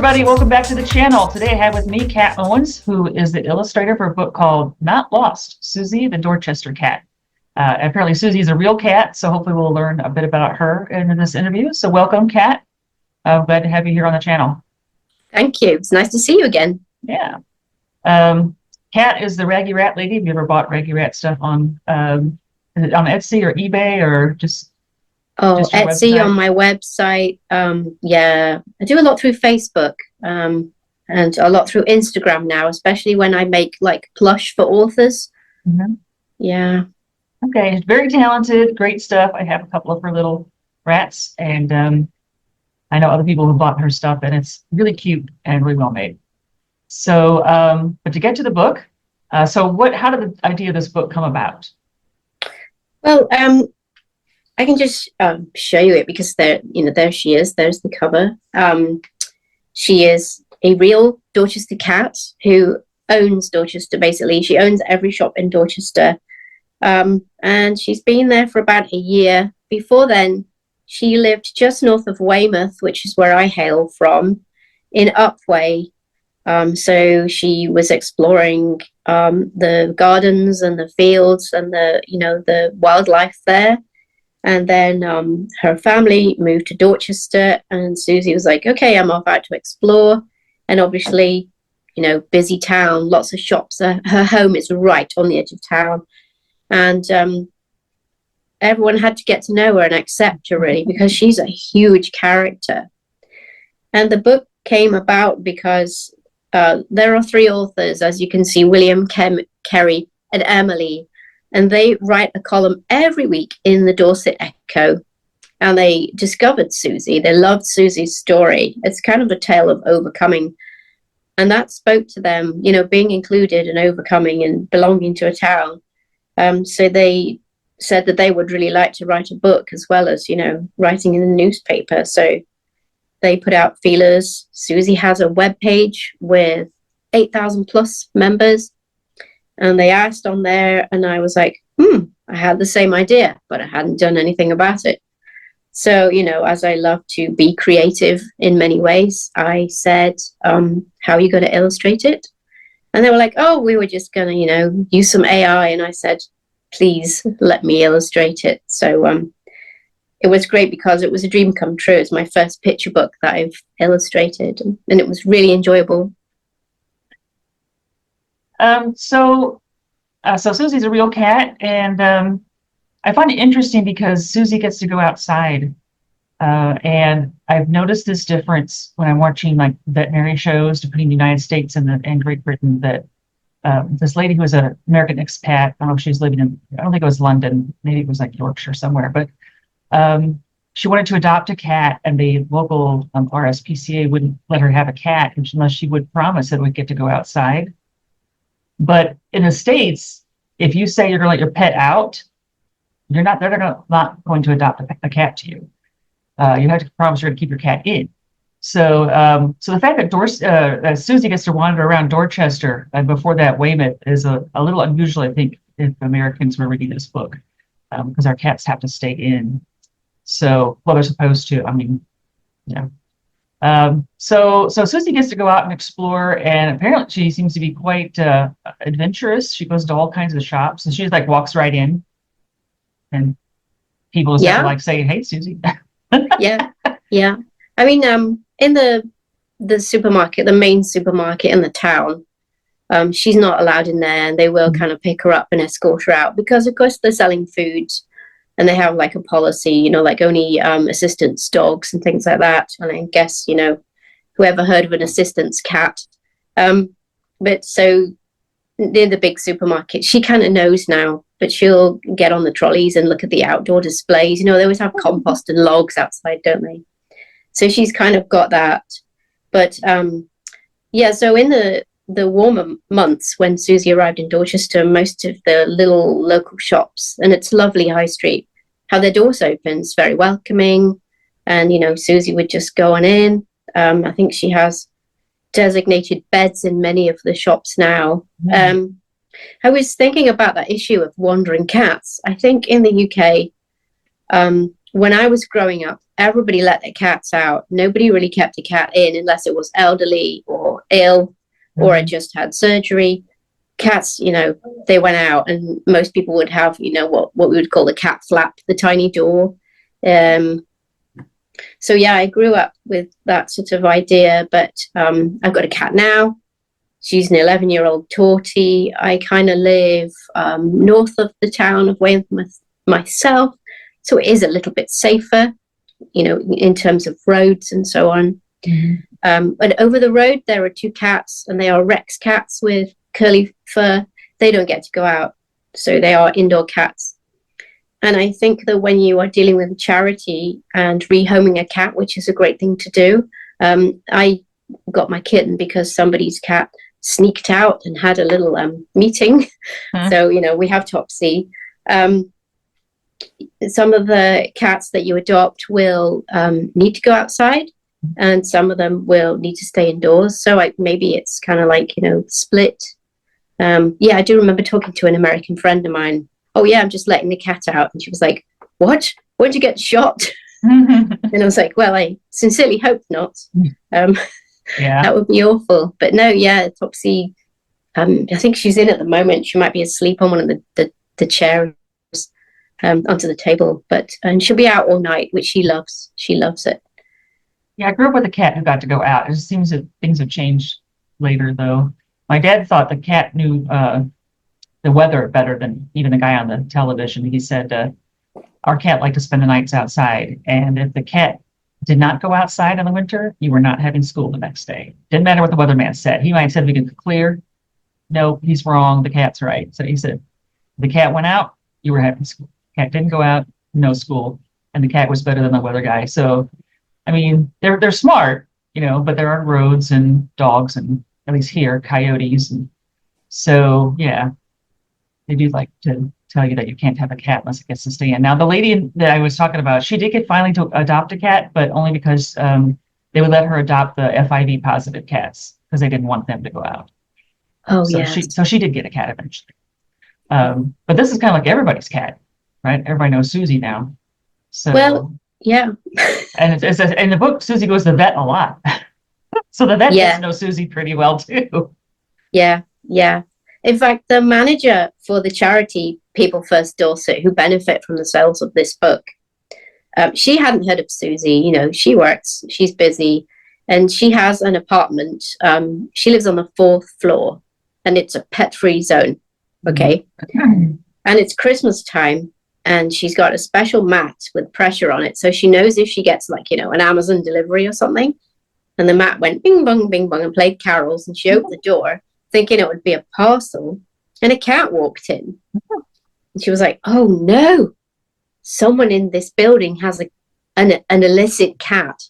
everybody, welcome back to the channel. Today I have with me Cat Owen, who is the illustrator for a book called Not Lost, Susie the Dorchester Cat. Apparently Susie is a real cat, so hopefully we'll learn a bit about her in this interview. So welcome, Cat. I'm glad to have you here on the channel. Thank you. It's nice to see you again. Yeah. Cat is the Raggy Rat lady. Have you ever bought Raggy Rat stuff on Etsy or eBay or just Etsy website? on my website. Yeah, I do a lot through Facebook and a lot through Instagram now, especially when I make like plush for authors. Mm-hmm. Yeah. Okay, very talented, great stuff. I have a couple of her little rats, and I know other people who bought her stuff, and it's really cute and really well made. So, but to get to the book, how did the idea of this book come about? Well, I can just show you it because there she is. There's the cover. She is a real Dorchester cat who owns Dorchester. Basically, she owns every shop in Dorchester, and she's been there for about a year. Before then, she lived just north of Weymouth, which is where I hail from, in Upway. So she was exploring the gardens and the fields and the wildlife there. And then her family moved to Dorchester, and Susie was like, okay, I'm off out to explore. And obviously, busy town, lots of shops. Her home is right on the edge of town. And everyone had to get to know her and accept her, really, because she's a huge character. And the book came about because there are three authors, as you can see, William, Kerry, and Emily. And they write a column every week in the Dorset Echo. And they discovered Susie. They loved Susie's story. It's kind of a tale of overcoming. And that spoke to them, being included and overcoming and belonging to a town. So they said that they would really like to write a book as well as, writing in the newspaper. So they put out feelers. Susie has a webpage with 8,000 plus members. And they asked on there, and I was like, I had the same idea, but I hadn't done anything about it. So, as I love to be creative in many ways, I said, how are you going to illustrate it? And they were like, oh, we were just going to, use some AI. And I said, please let me illustrate it. So it was great because it was a dream come true. It's my first picture book that I've illustrated, and it was really enjoyable. So Susie's a real cat, and I find it interesting because Susie gets to go outside, and I've noticed this difference when I'm watching like veterinary shows between the United States and Great Britain. That this lady who was an American expat, I don't know if she was living in, I don't think it was London, maybe it was like Yorkshire somewhere, but she wanted to adopt a cat, and the local RSPCA wouldn't let her have a cat unless she would promise that it would get to go outside. But in the States, if you say you're going to let your pet out, they're not going to adopt a cat to you. You have to promise you're going to keep your cat in. So, the fact that Susie gets to wander around Dorchester before that Weymouth is a little unusual, I think, if Americans were reading this book, because our cats have to stay in. So, well, they're supposed to. I mean, yeah. So Susie gets to go out and explore, and apparently she seems to be quite adventurous. She goes to all kinds of shops, and she like walks right in, and people just have to like say, "Hey, Susie." yeah. I mean, in the supermarket, the main supermarket in the town, she's not allowed in there, and they will kind of pick her up and escort her out because, of course, they're selling foods. And they have like a policy, like only assistance dogs and things like that. And I guess, whoever heard of an assistance cat. But so near the big supermarket, she kind of knows now, but she'll get on the trolleys and look at the outdoor displays. They always have compost and logs outside, don't they? So she's kind of got that. But so in the warmer months when Susie arrived in Dorchester, most of the little local shops, and it's lovely high street, how their doors open, it's very welcoming. And, Susie would just go on in. I think she has designated beds in many of the shops now. I was thinking about that issue of wandering cats. I think in the UK, when I was growing up, everybody let their cats out. Nobody really kept a cat in unless it was elderly or ill or it just had surgery. Cats, they went out, and most people would have, what we would call the cat flap, the tiny door. So yeah, I grew up with that sort of idea, but I've got a cat now. She's an 11-year-old tortie. I kind of live north of the town of Weymouth myself, so it is a little bit safer, in terms of roads and so on. But over the road, there are 2 cats, and they are Rex cats with curly fur. They don't get to go out, so they are indoor cats. And I think that when you are dealing with a charity and rehoming a cat, which is a great thing to do, I got my kitten because somebody's cat sneaked out and had a little meeting. So, we have Topsy. Some of the cats that you adopt will need to go outside, and some of them will need to stay indoors. So maybe it's kind of like, split. Yeah, I do remember talking to an American friend of mine. Oh, yeah, I'm just letting the cat out. And she was like, what? Won't you get shot? And I was like, well, I sincerely hope not. That would be awful. But no, yeah, Topsy, I think she's in at the moment. She might be asleep on one of the chairs onto the table. And she'll be out all night, which she loves. She loves it. Yeah, I grew up with a cat who got to go out. It just seems that things have changed later, though. My dad thought the cat knew the weather better than even the guy on the television. He said our cat liked to spend the nights outside, and if the cat did not go outside in the winter, you were not having school the next day. Didn't matter what the weatherman said. He might have said we could clear. No, he's wrong. The cat's right. So he said the cat went out, you were having school. Cat didn't go out, no school, and the cat was better than the weather guy. So, I mean, they're smart, but there are roads and dogs and, at least here, coyotes. And so, yeah, they do like to tell you that you can't have a cat unless it gets to stay in. Now, the lady that I was talking about, she did get finally to adopt a cat, but only because they would let her adopt the FIV positive cats because they didn't want them to go out. Oh, so yeah. She did get a cat eventually. But this is kind of like everybody's cat, right? Everybody knows Susie now. So, well, yeah. And it says in the book, Susie goes to the vet a lot. So the vet gets to know Susie pretty well, too. Yeah, yeah. In fact, the manager for the charity People First Dorset, who benefit from the sales of this book, she hadn't heard of Susie. She works, she's busy, and she has an apartment. She lives on the 4th floor, and it's a pet-free zone. Okay. And it's Christmas time, and she's got a special mat with pressure on it. So she knows if she gets an Amazon delivery or something, and the mat went bing bong, and played carols, and she opened the door thinking it would be a parcel, and a cat walked in. And she was like, oh no, someone in this building has an illicit cat.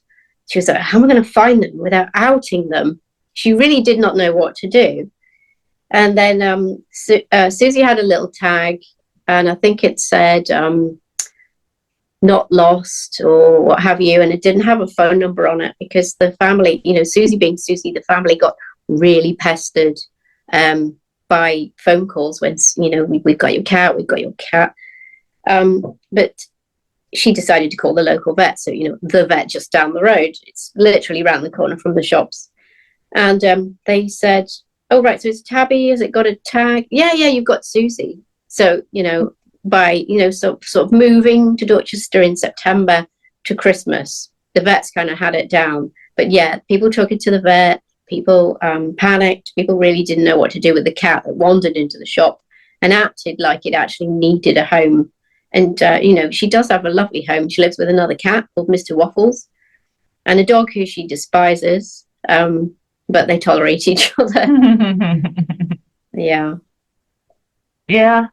She was like, how am I going to find them without outing them? She really did not know what to do. And then Susie had a little tag, and I think it said not lost or what have you, and it didn't have a phone number on it because the family, Susie being Susie, the family got really pestered by phone calls when, we've got your cat, we've got your cat. But she decided to call the local vet. So, the vet just down the road, it's literally around the corner from the shops. And they said, oh, right, so it's Tabby, has it got a tag? Yeah, you've got Susie. So, by, sort of moving to Dorchester in September to Christmas, the vets kind of had it down. But yeah, people took it to the vet. People panicked. People really didn't know what to do with the cat that wandered into the shop and acted like it actually needed a home. And, she does have a lovely home. She lives with another cat called Mr. Waffles and a dog who she despises, but they tolerate each other. Yeah. Yeah.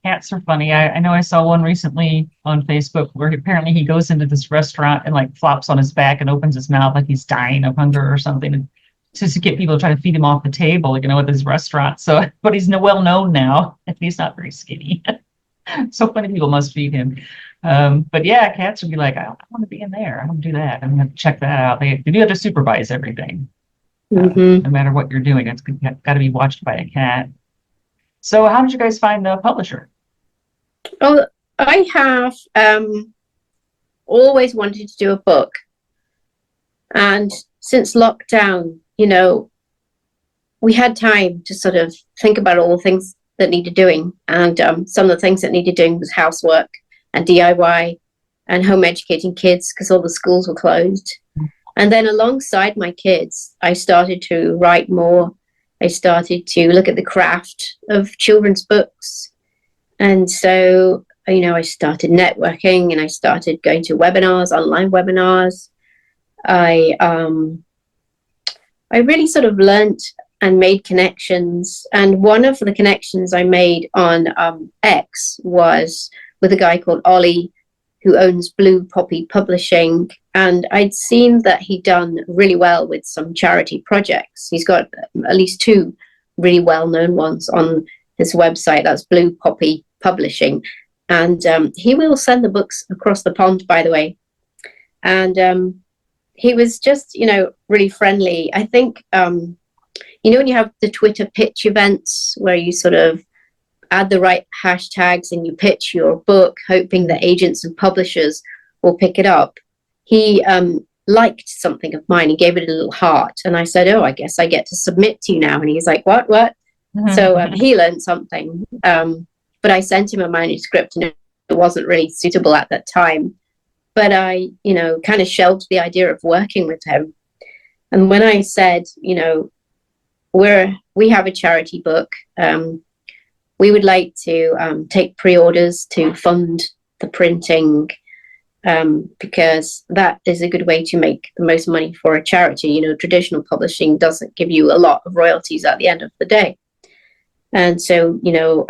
Cats are funny. I know I saw one recently on Facebook where apparently he goes into this restaurant and flops on his back and opens his mouth like he's dying of hunger or something, and just to get people to try to feed him off the table, at this restaurant. So, but he's well known now, and he's not very skinny. So many people must feed him. But yeah, cats would be like, I want to be in there. I want to do that. I'm going to check that out. They do have to supervise everything. No matter what you're doing, it's got to be watched by a cat. So how did you guys find the publisher? Oh, I have always wanted to do a book. And since lockdown, we had time to sort of think about all the things that needed doing. And some of the things that needed doing was housework and DIY and home educating kids because all the schools were closed. And then alongside my kids, I started to write more. I started to look at the craft of children's books. And so, I started networking and I started going to webinars, online webinars. I really sort of learnt and made connections. And one of the connections I made on X was with a guy called Ollie, who owns Blue Poppy Publishing. And I'd seen that he'd done really well with some charity projects. He's got at least 2 really well-known ones on his website. That's Blue Poppy Publishing. And he will send the books across the pond, by the way. And he was just, really friendly. I think, when you have the Twitter pitch events where you sort of add the right hashtags and you pitch your book, hoping that agents and publishers will pick it up. He liked something of mine. He gave it a little heart. And I said, oh, I guess I get to submit to you now. And he's like, what? So he learned something. But I sent him a manuscript and it wasn't really suitable at that time. But I, kind of shelved the idea of working with him. And when I said, we have a charity book, we would like to take pre-orders to fund the printing, because that is a good way to make the most money for a charity. Traditional publishing doesn't give you a lot of royalties at the end of the day. And so,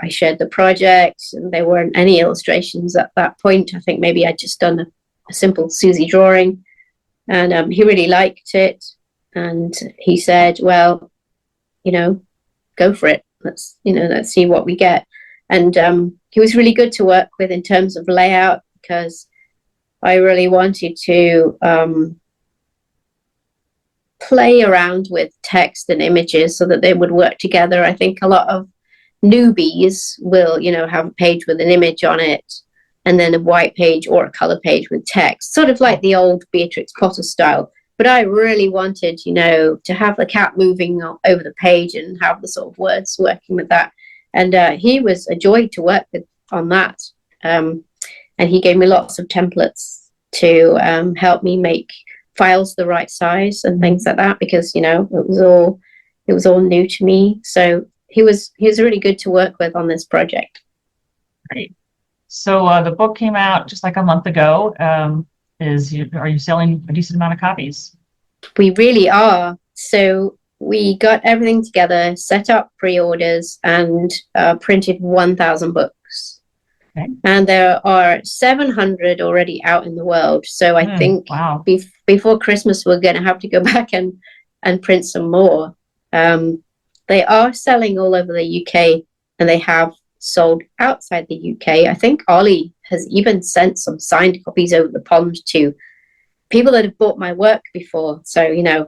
I shared the project, and there weren't any illustrations at that point. I think maybe I'd just done a simple Susie drawing, and he really liked it. And he said, well, go for it. Let's see what we get. And he was really good to work with in terms of layout, because I really wanted to play around with text and images so that they would work together. I think a lot of newbies will, have a page with an image on it and then a white page or a color page with text, sort of like the old Beatrix Potter style. But I really wanted, to have the cat moving over the page and have the sort of words working with that. And he was a joy to work with on that. And he gave me lots of templates to help me make files the right size and things like that, because, it was all new to me. So he was really good to work with on this project. Great. So the book came out just like a month ago. Are you selling a decent amount of copies? We really are. So we got everything together, set up pre-orders, and printed 1,000 books. Okay. And there are 700 already out in the world. So I think wow. Before Christmas, we're going to have to go back and print some more. They are selling all over the UK, and they have sold outside the UK. I think Ollie has even sent some signed copies over the pond to people that have bought my work before. So,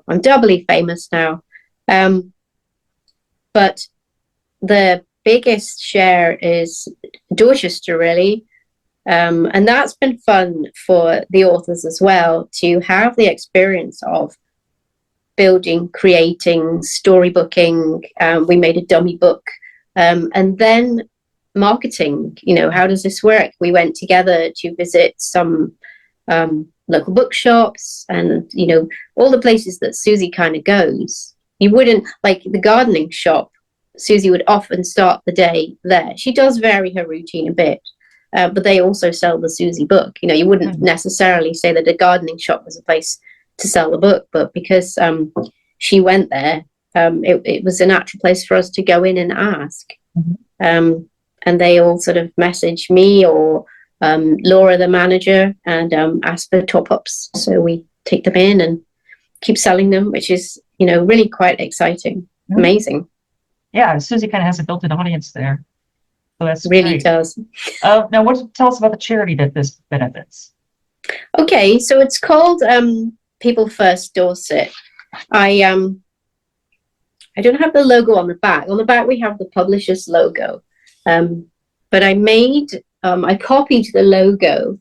I'm doubly famous now. But the biggest share is Dorchester, really. And that's been fun for the authors as well, to have the experience of building, creating, storybooking. We made a dummy book. And then marketing, how does this work? We went together to visit some local bookshops and, all the places that Susie kind of goes. You wouldn't, like the gardening shop, Susie would often start the day there. She does vary her routine a bit, but they also sell the Susie book. You wouldn't necessarily say that a gardening shop was a place to sell the book, but because she went there, it was a natural place for us to go in and ask. And they all sort of message me or Laura, the manager, and ask for top-ups. So we take them in and keep selling them, which is, really quite exciting. Amazing. Yeah, Susie kind of has a built-in audience there. So that's really great. Does. Now, tell us about the charity that this benefits. Okay, so it's called People First Dorset. I don't have the logo on the back. On the back, we have the publisher's logo. But I copied the logo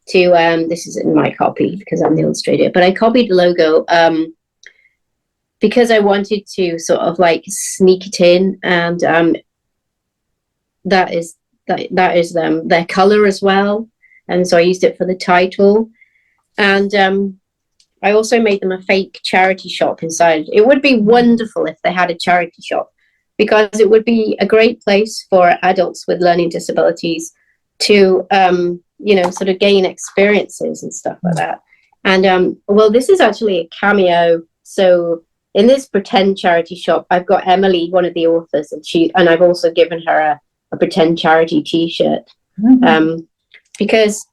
to this isn't my copy because I'm the illustrator, but I copied the logo because I wanted to sort of like sneak it in, and that is their color as well, and so I used it for the title. And I also made them a fake charity shop inside. It would be wonderful if they had a charity shop, because it would be a great place for adults with learning disabilities to sort of gain experiences and stuff like that. And well, this is actually a cameo. So in this pretend charity shop, I've got Emily, one of the authors, and I've also given her a pretend charity T-shirt, because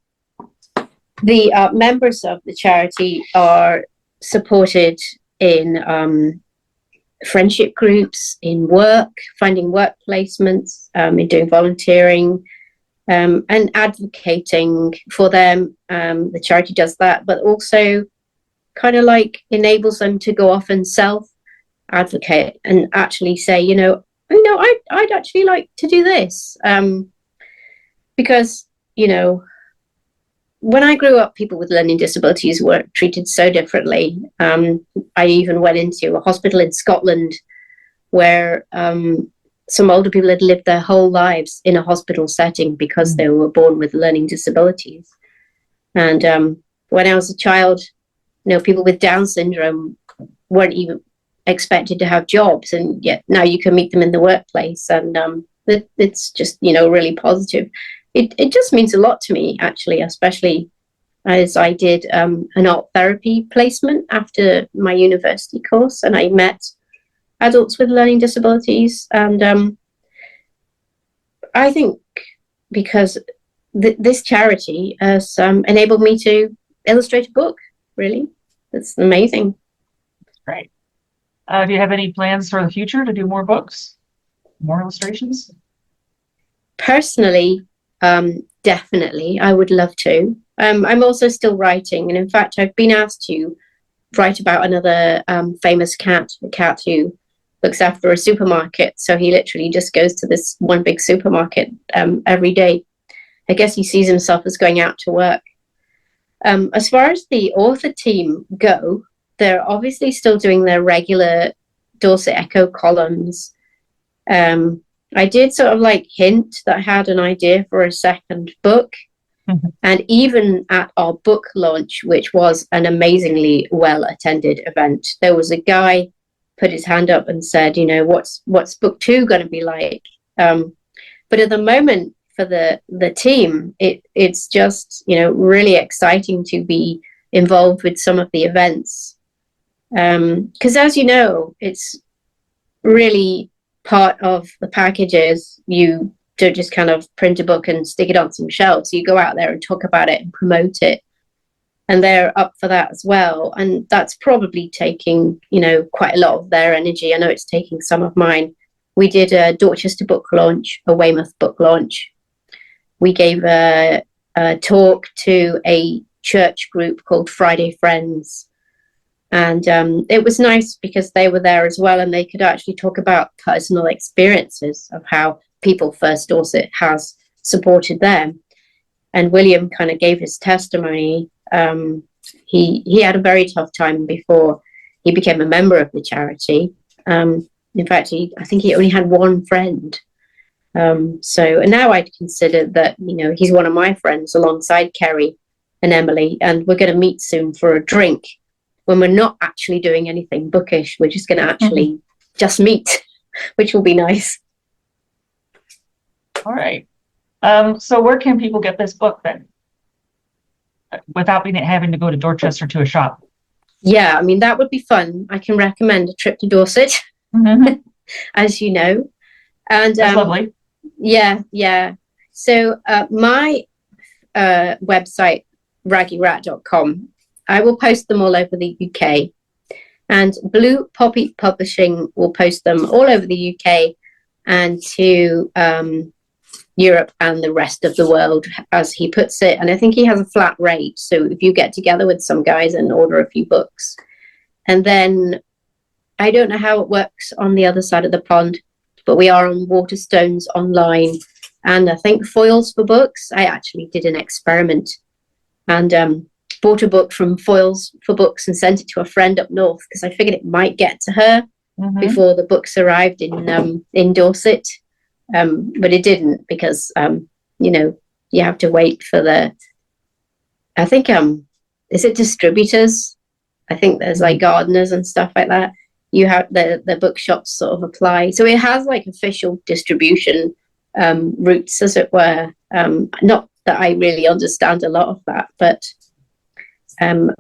the members of the charity are supported in friendship groups, in work, finding work placements, in doing volunteering, and advocating for them. The charity does that, but also kind of like enables them to go off and self-advocate and actually say, I'd actually like to do this. Because, when I grew up, people with learning disabilities were treated so differently. I even went into a hospital in Scotland where some older people had lived their whole lives in a hospital setting because they were born with learning disabilities. And when I was a child, people with Down syndrome weren't even expected to have jobs, and yet now you can meet them in the workplace, and it's just really positive. It just means a lot to me, actually, especially as I did an art therapy placement after my university course, and I met adults with learning disabilities. And I think because this charity has enabled me to illustrate a book, really. It's amazing. Right. Do you have any plans for the future to do more books, more illustrations? Personally, definitely, I would love to. I'm also still writing, and in fact, I've been asked to write about another famous cat, a cat who looks after a supermarket. So he literally just goes to this one big supermarket every day. I guess he sees himself as going out to work. As far as the author team go, they're obviously still doing their regular Dorset Echo columns. I did sort of like hint that I had an idea for a second book. And even at our book launch, which was an amazingly well-attended event, there was a guy put his hand up and said, what's book 2 going to be like? But at the moment, for the team, it's just, really exciting to be involved with some of the events. Because as you know, it's really part of the packages. You don't just kind of print a book and stick it on some shelves. You go out there and talk about it and promote it. And they're up for that as well. And that's probably taking, quite a lot of their energy. I know it's taking some of mine. We did a Dorchester book launch, a Weymouth book launch. We gave a talk to a church group called Friday Friends. And it was nice because they were there as well, and they could actually talk about personal experiences of how People First Dorset has supported them. And William kind of gave his testimony. He had a very tough time before he became a member of the charity. In fact, I think he only had one friend. And now I'd consider that, he's one of my friends alongside Kerry and Emily, and we're going to meet soon for a drink. When we're not actually doing anything bookish, we're just going to actually just meet, which will be nice. All right. So where can people get this book then? Without having to go to Dorchester to a shop? Yeah, I mean, that would be fun. I can recommend a trip to Dorset, as you know. And that's lovely. Yeah. So my website, raggyrat.com, I will post them all over the UK, and Blue Poppy Publishing will post them all over the UK and to Europe and the rest of the world, as he puts it. And I think he has a flat rate. So if you get together with some guys and order a few books, and then I don't know how it works on the other side of the pond, but we are on Waterstones online, and I think Foils for Books. I actually did an experiment and bought a book from Foyles for Books and sent it to a friend up north because I figured it might get to her before the books arrived in Dorset. But it didn't because you know, you have to wait for I think is it distributors? I think there's like gardeners and stuff like that. You have the bookshops sort of apply. So it has like official distribution routes, as it were. Not that I really understand a lot of that, but and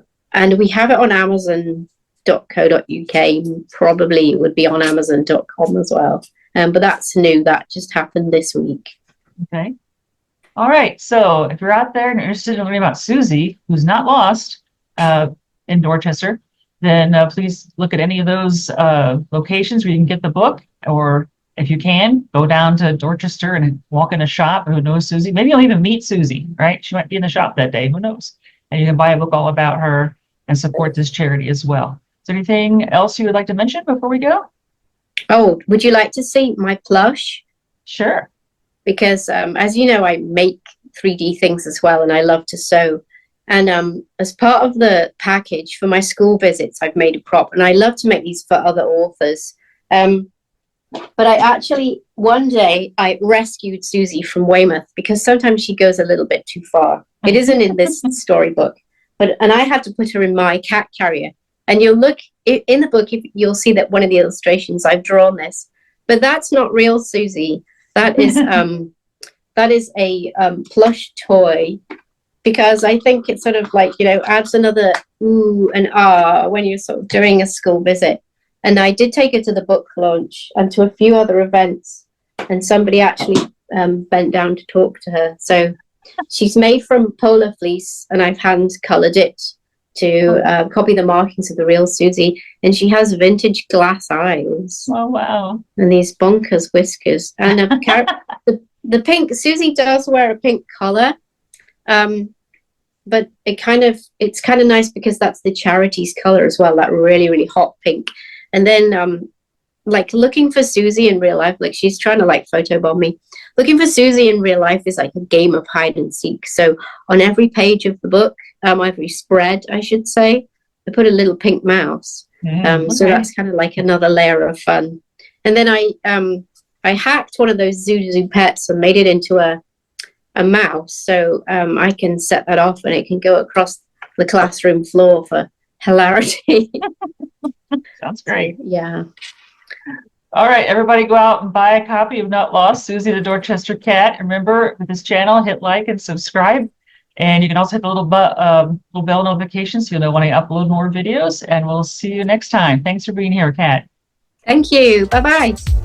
we have it on Amazon.co.uk. Probably it would be on Amazon.com as well. But that's new. That just happened this week. Okay. All right. So if you're out there and interested in learning about Susie, who's not lost in Dorchester, then please look at any of those locations where you can get the book, or if you can, go down to Dorchester and walk in a shop. Who knows Susie? Maybe you'll even meet Susie, right? She might be in the shop that day. Who knows? And you can buy a book all about her and support this charity as well. Is there anything else you would like to mention before we go? Oh, would you like to see my plush? Sure. Because as you know, I make 3D things as well, and I love to sew. And as part of the package for my school visits, I've made a prop, and I love to make these for other authors. But I actually, one day, I rescued Susie from Weymouth because sometimes she goes a little bit too far. It isn't in this storybook, and I had to put her in my cat carrier. And you'll look in the book, you'll see that one of the illustrations I've drawn this, but that's not real Susie. That is a plush toy, because I think it's sort of like, you know, adds another ooh and ah when you're sort of doing a school visit. And I did take her to the book launch and to a few other events, and somebody actually bent down to talk to her. So she's made from polar fleece, and I've hand colored it to copy the markings of the real Susie, and she has vintage glass eyes. Oh wow! And these bonkers whiskers, and the pink. Susie does wear a pink collar, but it's kind of nice because that's the charity's color as well. That really hot pink. And then like looking for Susie in real life, like she's trying to like photobomb me. Looking for Susie in real life is like a game of hide and seek. So on every page of the book, every spread, I should say, I put a little pink mouse. So that's kind of like another layer of fun. And then I hacked one of those Zuzu pets and made it into a mouse. So I can set that off and it can go across the classroom floor for hilarity. Sounds great. Yeah. All right, everybody go out and buy a copy of Not Lost, Susie the Dorchester Cat. Remember, with this channel, hit like and subscribe. And you can also hit the little bell notification so you'll know when I upload more videos. And we'll see you next time. Thanks for being here, Cat. Thank you. Bye-bye.